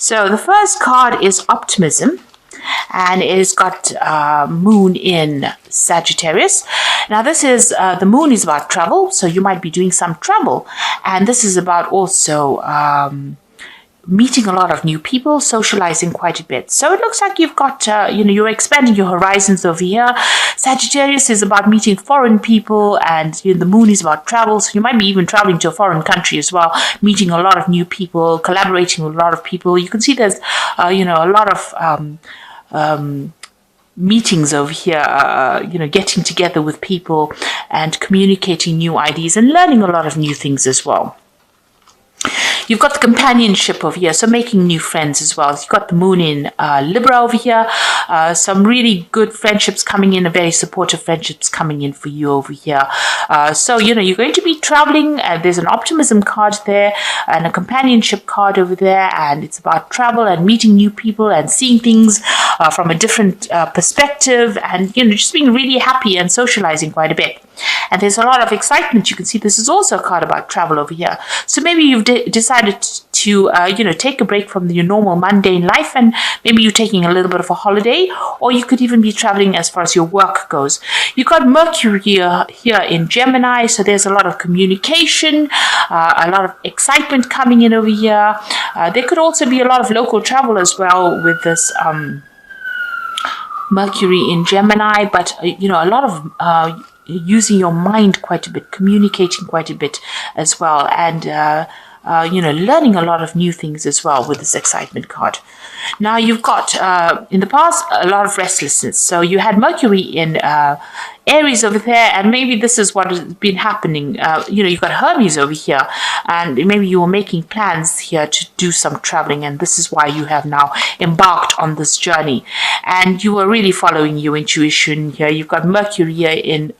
So the first card is optimism, and it's got moon in Sagittarius. Now this is the moon is about travel, so you might be doing some travel, and this is about also meeting a lot of new people, socializing quite a bit. So it looks like you've got, you're expanding your horizons over here. Sagittarius is about meeting foreign people, and the moon is about travel. So you might be even traveling to a foreign country as well, meeting a lot of new people, collaborating with a lot of people. You can see there's, a lot of meetings over here, getting together with people and communicating new ideas and learning a lot of new things as well. You've got the companionship over here, so making new friends as well. You've got the moon in Libra over here. Some really good friendships coming in, very supportive friendships coming in for you over here. So, you're going to be traveling. There's an optimism card there and a companionship card over there. And it's about travel and meeting new people and seeing things from a different perspective and, just being really happy and socializing quite a bit. And there's a lot of excitement. You can see this is also a card about travel over here. So maybe you've decided to, take a break from your normal mundane life, and maybe you're taking a little bit of a holiday, or you could even be traveling as far as your work goes. You've got Mercury here in Gemini, so there's a lot of communication, a lot of excitement coming in over here. There could also be a lot of local travel as well with this Mercury in Gemini, but, a lot of using your mind quite a bit, communicating quite a bit as well, and learning a lot of new things as well with this excitement card. Now you've got in the past a lot of restlessness. So you had Mercury in Aries over there, and maybe this is what has been happening. You've got Hermes over here, and maybe you were making plans here to do some traveling, and this is why you have now embarked on this journey. And you were really following your intuition here. You've got Mercury here in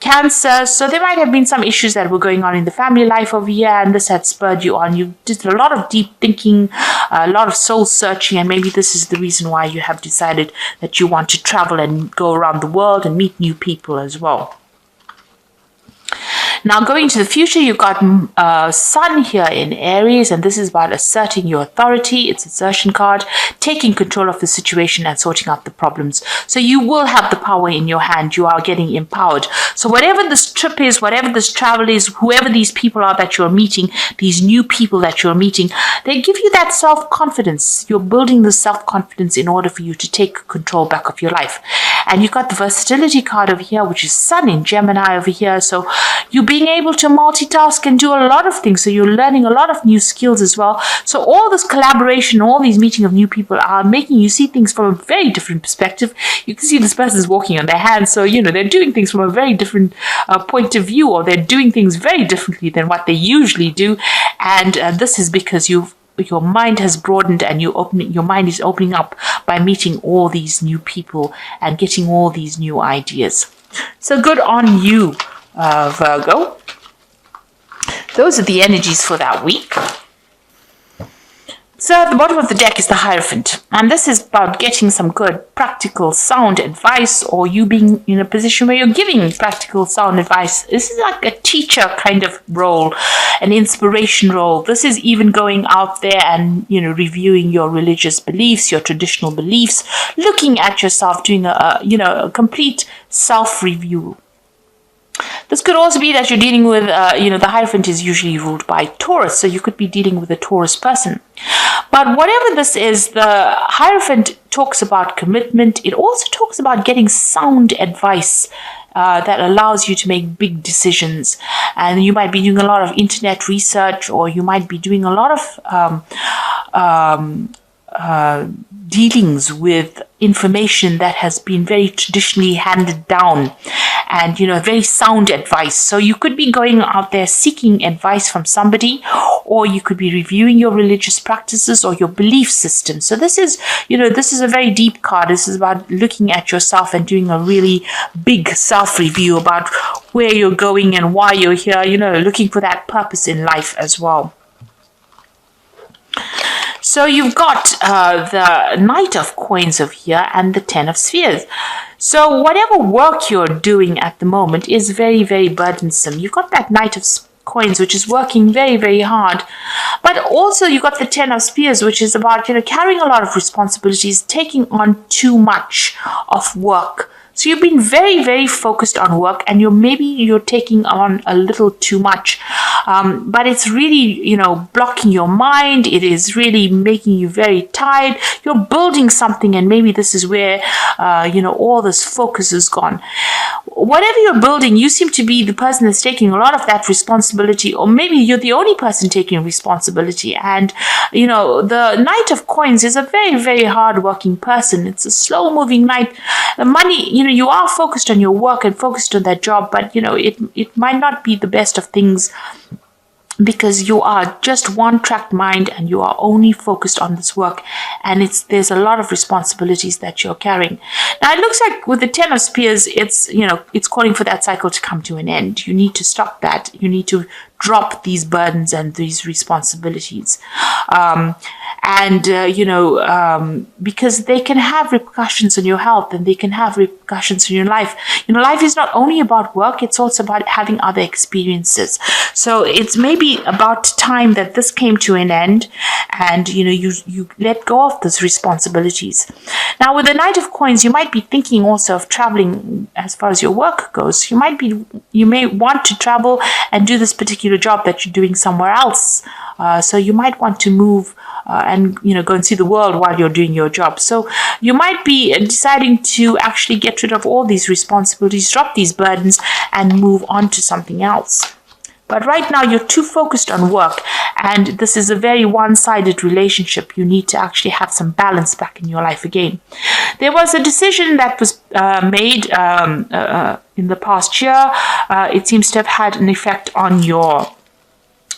Cancer, so there might have been some issues that were going on in the family life over here, and this had spurred you on. You did a lot of deep thinking, a lot of soul searching, and maybe this is the reason why you have decided that you want to travel and go around the world and meet new people as well. Now, going to the future, you've got Sun here in Aries, and this is about asserting your authority. It's an assertion card, taking control of the situation and sorting out the problems. So you will have the power in your hand. You are getting empowered. So whatever this trip is, whatever this travel is, whoever these people are that you're meeting, these new people that you're meeting, they give you that self-confidence. You're building the self-confidence in order for you to take control back of your life. And you've got the versatility card over here, which is Sun in Gemini over here. So you being able to multitask and do a lot of things. So you're learning a lot of new skills as well. So all this collaboration, all these meeting of new people are making you see things from a very different perspective. You can see this person's walking on their hands. So, they're doing things from a very different point of view, or they're doing things very differently than what they usually do. And this is because your mind has broadened, and your mind is opening up by meeting all these new people and getting all these new ideas. So good on you, Virgo. Those are the energies for that week. So at the bottom of the deck is the Hierophant, and this is about getting some good practical sound advice, or you being in a position where you're giving practical sound advice. This is like a teacher kind of role, an inspiration role. This is even going out there and reviewing your religious beliefs, your traditional beliefs, looking at yourself, doing a complete self-review. This could also be that you're dealing with, the Hierophant is usually ruled by Taurus, so you could be dealing with a Taurus person. But whatever this is, the Hierophant talks about commitment. It also talks about getting sound advice that allows you to make big decisions. And you might be doing a lot of internet research, or you might be doing a lot of dealings with information that has been very traditionally handed down, and very sound advice. So you could be going out there seeking advice from somebody, or you could be reviewing your religious practices or your belief system. So this is a very deep card. This is about looking at yourself and doing a really big self-review about where you're going and why you're here, looking for that purpose in life as well. So you've got the Knight of Coins over here and the Ten of Spheres. So whatever work you're doing at the moment is very, very burdensome. You've got that Knight of Coins, which is working very, very hard. But also you got the Ten of Spears, which is about, carrying a lot of responsibilities, taking on too much of work. So you've been very, very focused on work, and you're taking on a little too much. But it's really, blocking your mind. It is really making you very tired. You're building something, and maybe this is where, all this focus is gone. Whatever you're building, you seem to be the person that's taking a lot of that responsibility, or maybe you're the only person taking responsibility. And, the Knight of Coins is a very, very hard-working person. It's a slow-moving knight. The money, you are focused on your work and focused on that job, but, it might not be the best of things, because you are just one-track mind and you are only focused on this work, and there's a lot of responsibilities that you're carrying. Now it looks like with the Ten of Spears, it's calling for that cycle to come to an end. You need to stop that. You need to drop these burdens and these responsibilities. Because they can have repercussions on your health, and they can have repercussions in your life. Life is not only about work, it's also about having other experiences. So it's maybe about time that this came to an end, and you let go of those responsibilities. Now with the Knight of Coins, you might be thinking also of traveling as far as your work goes. You may want to travel and do this particular job that you're doing somewhere else. So you might want to move and go and see the world while you're doing your job. So you might be deciding to actually get rid of all these responsibilities, drop these burdens, and move on to something else. But right now you're too focused on work, and this is a very one-sided relationship. You need to actually have some balance back in your life again. There was a decision that was made in the past year. It seems to have had an effect on your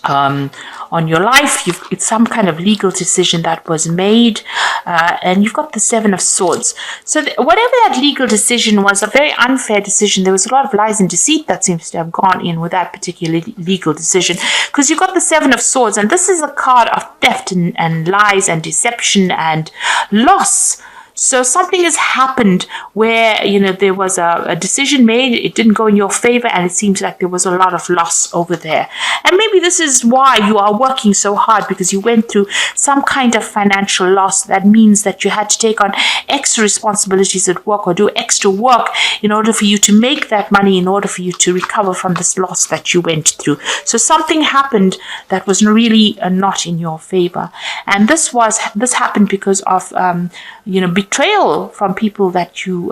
life. It's some kind of legal decision that was made, and you've got the Seven of Swords. So whatever that legal decision was, a very unfair decision. There was a lot of lies and deceit that seems to have gone in with that particular legal decision, because you've got the Seven of Swords, and this is a card of theft and lies and deception and loss. So something has happened where, there was a decision made, it didn't go in your favor, and it seems like there was a lot of loss over there. And maybe this is why you are working so hard, because you went through some kind of financial loss. That means that you had to take on extra responsibilities at work, or do extra work in order for you to make that money, in order for you to recover from this loss that you went through. So something happened that was really not in your favor. And this happened because of, betrayal from people that you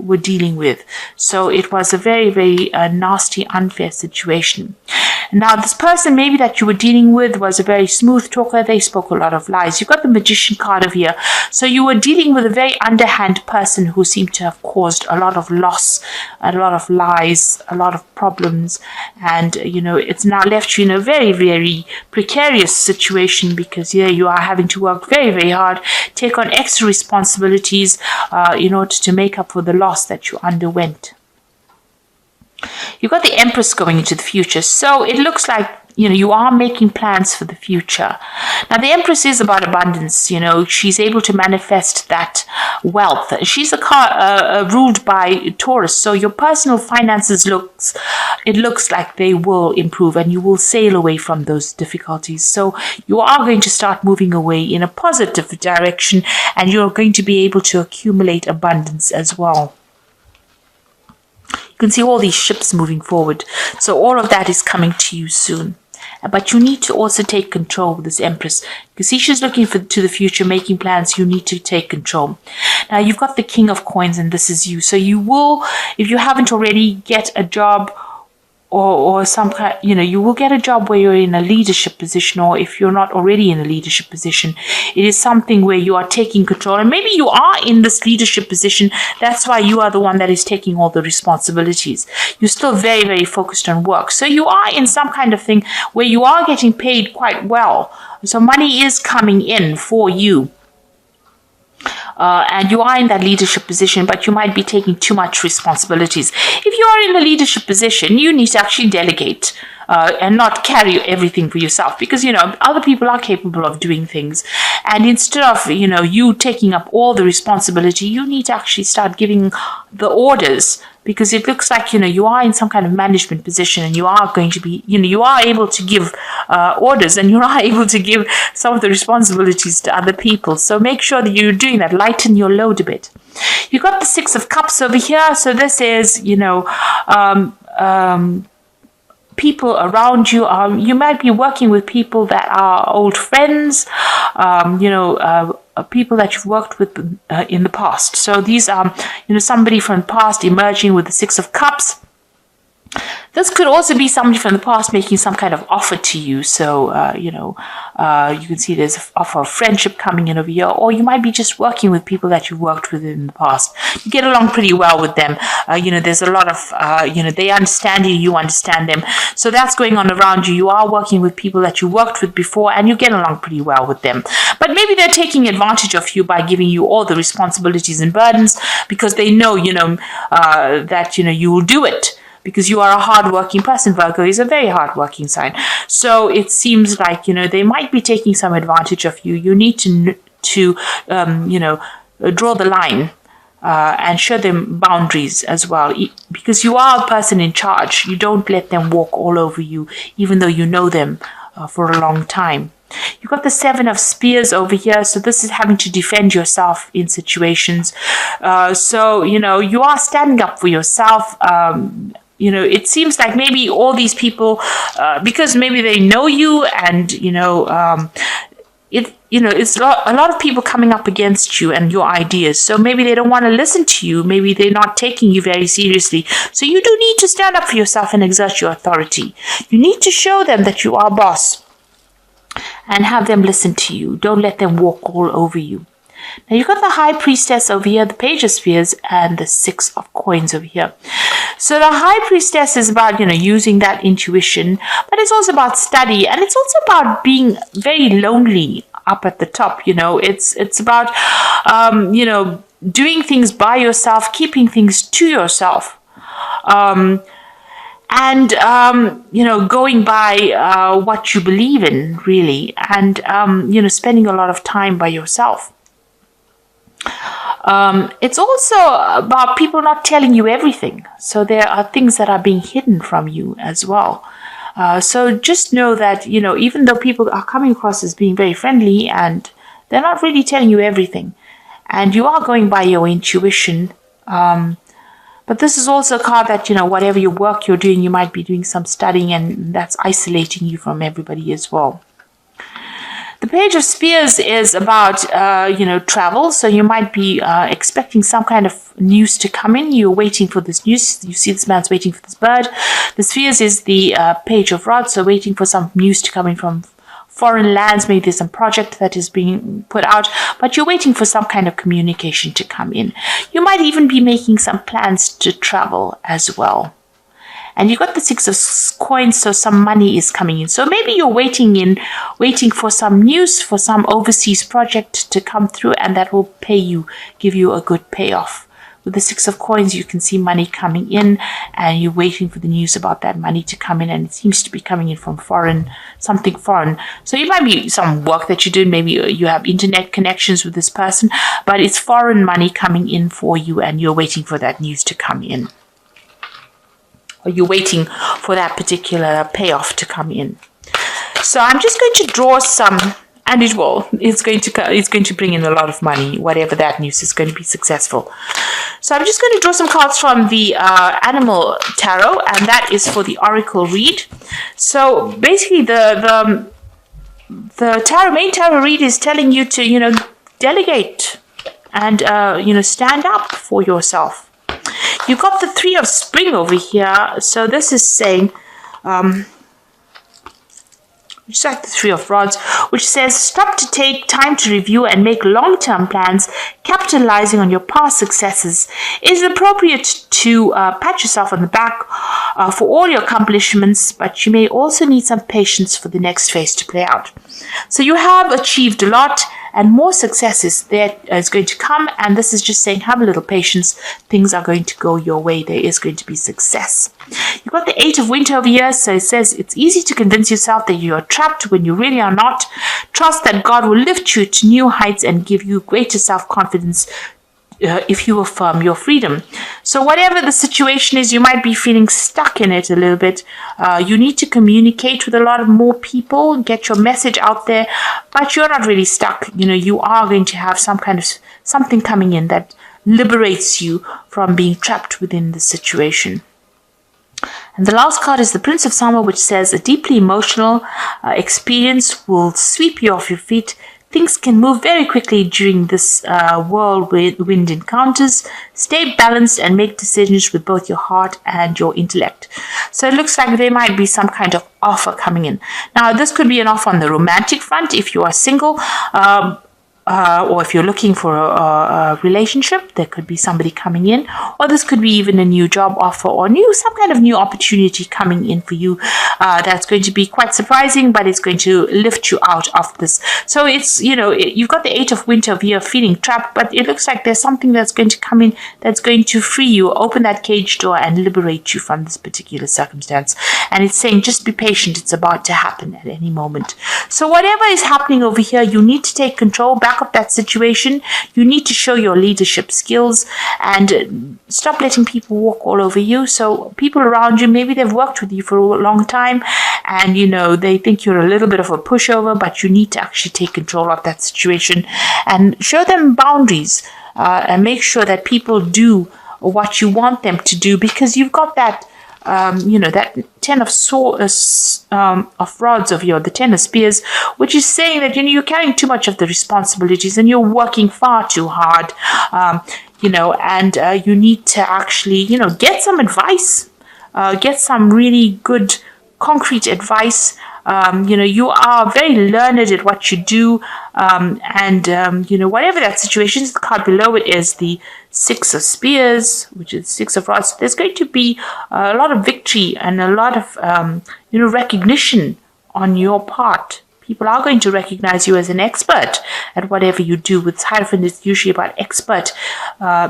were dealing with. So it was a very, very nasty, unfair situation. Now, this person maybe that you were dealing with was a very smooth talker. They spoke a lot of lies. You've got the Magician card over here. So you were dealing with a very underhand person who seemed to have caused a lot of loss, a lot of lies, a lot of problems. And, it's now left you in a very, very precarious situation, because you are having to work very, very hard, take on extra responsibilities in order to make up for the loss that you underwent. You've got the Empress going into the future. So it looks like, you are making plans for the future. Now, the Empress is about abundance. She's able to manifest that wealth. She's a car ruled by Taurus. So your personal finances looks like they will improve, and you will sail away from those difficulties. So you are going to start moving away in a positive direction, and you're going to be able to accumulate abundance as well. You can see all these ships moving forward. So all of that is coming to you soon. But you need to also take control with this Empress. You see, she's looking to the future, making plans. You need to take control. Now, you've got the King of Coins, and this is you. So you will, if you haven't already, get a job, or some kind, you will get a job where you're in a leadership position, or if you're not already in a leadership position, it is something where you are taking control. And maybe you are in this leadership position. That's why you are the one that is taking all the responsibilities. You're still very, very focused on work. So you are in some kind of thing where you are getting paid quite well. So money is coming in for you. And you are in that leadership position, but you might be taking too much responsibilities. If you are in a leadership position, you need to actually delegate and not carry everything for yourself, because other people are capable of doing things, And instead of, you taking up all the responsibility, you need to actually start giving the orders, because it looks like, you are in some kind of management position, and you are going to be, you are able to give orders, and you are able to give some of the responsibilities to other people. So make sure that you're doing that. Lighten your load a bit. You've got the Six of Cups over here. So this is, people around you. You might be working with people that are old friends, people that you've worked with in the past. So these are, somebody from the past emerging with the Six of Cups. This could also be somebody from the past making some kind of offer to you. So, you can see there's an offer of friendship coming in over here, or you might be just working with people that you've worked with in the past. You get along pretty well with them. There's a lot of, they understand you, you understand them. So that's going on around you. You are working with people that you worked with before, and you get along pretty well with them. But maybe they're taking advantage of you by giving you all the responsibilities and burdens, because they know, that, you will do it. Because you are a hardworking person. Virgo is a very hardworking sign. So it seems like, they might be taking some advantage of you. You need to draw the line and show them boundaries as well. Because you are a person in charge. You don't let them walk all over you, even though you know them for a long time. You've got the Seven of Spears over here. So this is having to defend yourself in situations. So, you are standing up for yourself. It seems like maybe all these people, because maybe they know you, and it's a lot of people coming up against you and your ideas. So maybe they don't want to listen to you. Maybe they're not taking you very seriously. So you do need to stand up for yourself and exert your authority. You need to show them that you are boss, and have them listen to you. Don't let them walk all over you. Now you've got the High Priestess over here, the Page of Spears, and the Six of Coins over here. So the High Priestess is about, using that intuition, but it's also about study, and it's also about being very lonely up at the top. It's about, doing things by yourself, keeping things to yourself. And, going by what you believe in, really, and, spending a lot of time by yourself. It's also about people not telling you everything. So there are things that are being hidden from you as well. So just know that, even though people are coming across as being very friendly, and they're not really telling you everything, and you are going by your intuition. But this is also a card that, whatever your work you're doing, you might be doing some studying, and that's isolating you from everybody as well. The Page of Spears is about, travel. So you might be expecting some kind of news to come in. You're waiting for this news. You see this man's waiting for this bird. The Spheres is the Page of Rods. So waiting for some news to come in from foreign lands. Maybe there's some project that is being put out, but you're waiting for some kind of communication to come in. You might even be making some plans to travel as well. And you've got the Six of Coins, so some money is coming in. So maybe you're waiting for some news, for some overseas project to come through, and that will give you a good payoff. With the Six of Coins, you can see money coming in, and you're waiting for the news about that money to come in, and it seems to be coming in from something foreign. So it might be some work that you do. Maybe you have internet connections with this person, but it's foreign money coming in for you, and you're waiting for that news to come in. Or you're waiting for that particular payoff to come in. So I'm just going to draw some, and it's going to bring in a lot of money. Whatever that news is going to be successful. So I'm just going to draw some cards from the Animal Tarot, and that is for the Oracle read. So basically, the main tarot read is telling you to delegate and stand up for yourself. You've got the Three of Spring over here. So this is saying, just like the Three of Rods, which says, stop to take time to review and make long-term plans, capitalizing on your past successes. It is appropriate to pat yourself on the back for all your accomplishments, but you may also need some patience for the next phase to play out. So you have achieved a lot, and more success is going to come. And this is just saying, have a little patience. Things are going to go your way. There is going to be success. You've got the 8 of Winter over here. So it says it's easy to convince yourself that you are trapped when you really are not. Trust that God will lift you to new heights and give you greater self-confidence if you affirm your freedom. So whatever the situation is, you might be feeling stuck in it a little bit. You need to communicate with a lot of more people, get your message out there, but you're not really stuck. You are going to have some kind of something coming in that liberates you from being trapped within the situation. And the last card is the Prince of Summer, which says a deeply emotional experience will sweep you off your feet. Things can move very quickly during this whirlwind encounters. Stay balanced and make decisions with both your heart and your intellect. So it looks like there might be some kind of offer coming in. Now, this could be an offer on the romantic front if you are single. Or if you're looking for a relationship, there could be somebody coming in, or this could be even a new job offer or some kind of new opportunity coming in for you. That's going to be quite surprising, but it's going to lift you out of this. So it's, you've got the 8 of Winter over here feeling trapped, but it looks like there's something that's going to come in that's going to free you, open that cage door and liberate you from this particular circumstance. And it's saying, just be patient. It's about to happen at any moment. So whatever is happening over here, you need to take control back of that situation. You need to show your leadership skills and stop letting people walk all over you. So people around you, maybe they've worked with you for a long time and they think you're a little bit of a pushover, but you need to actually take control of that situation and show them boundaries and make sure that people do what you want them to do, because you've got that that 10 of rods of the 10 of spears, which is saying that you're carrying too much of the responsibilities and you're working far too hard, and you need to actually get some advice, get some really good concrete advice. You are very learned at what you do, whatever that situation is. The card below it is the 6 of Spears, which is 6 of Rods. There's going to be a lot of victory and a lot of recognition on your part. People are going to recognize you as an expert at whatever you do. With Hierophant, it's usually about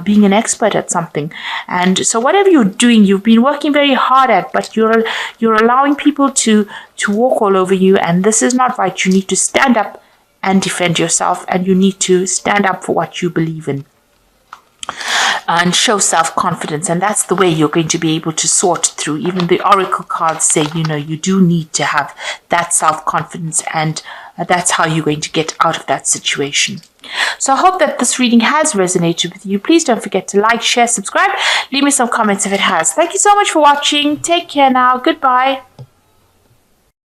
being an expert at something. And so whatever you're doing, you've been working very hard at, but you're allowing people to walk all over you, and this is not right. You need to stand up and defend yourself, and you need to stand up for what you believe in and show self-confidence. And that's the way you're going to be able to sort through. Even the oracle cards say, you do need to have that self-confidence, and that's how you're going to get out of that situation. So I hope that this reading has resonated with you. Please don't forget to like, share, subscribe. Leave me some comments if it has. Thank you so much for watching. Take care now. Goodbye.